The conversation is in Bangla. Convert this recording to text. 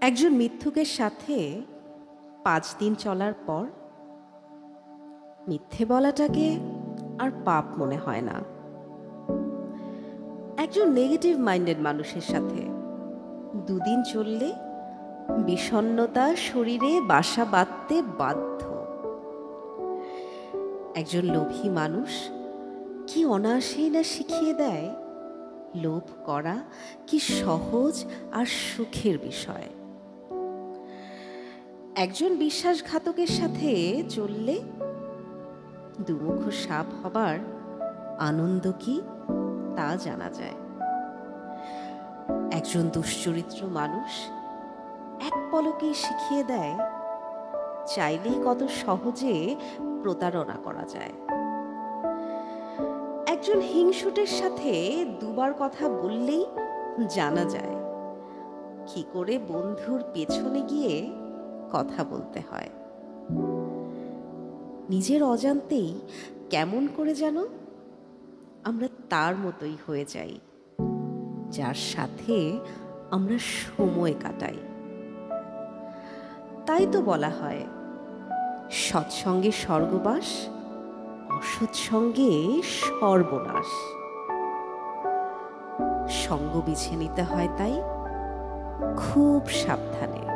একজন মিথ্যুকের সাথে ৫ দিন চলার পর মিথ্যে বলাটাকে আর পাপ মনে হয় না। একজন নেগেটিভ মাইন্ডেড মানুষের সাথে ২ দিন চললে বিষণ্ণতা শরীরে বাসা বাঁধতে বাধ্য। একজন লোভী মানুষ কি অনায়াসেই না শিখিয়ে দেয় লোভ করা কি সহজ আর সুখের বিষয়। একজন বিশ্বাসঘাতকের সাথে চললে দুমুখ সাপ হবার আনন্দ কি তা জানা যায়। একজন দুশ্চরিত্র মানুষ এক পলকেই শিখিয়ে দেয় চাইলেই কত সহজে প্রতারণা করা যায়। একজন হিংসুটের সাথে দুবার কথা বললেই জানা যায় কি করে বন্ধুর পেছনে গিয়ে কথা বলতে হয়। নিজের অজান্তেই কেমন করে যেন আমরা তার মতোই হয়ে যাই যার সাথে আমরা সময় কাটাই। তাই তো বলা হয় সৎসঙ্গে স্বর্গবাস, অসৎসঙ্গে সর্বনাশ। সঙ্গ বেছে নিতে হয় তাই খুব সাবধানে।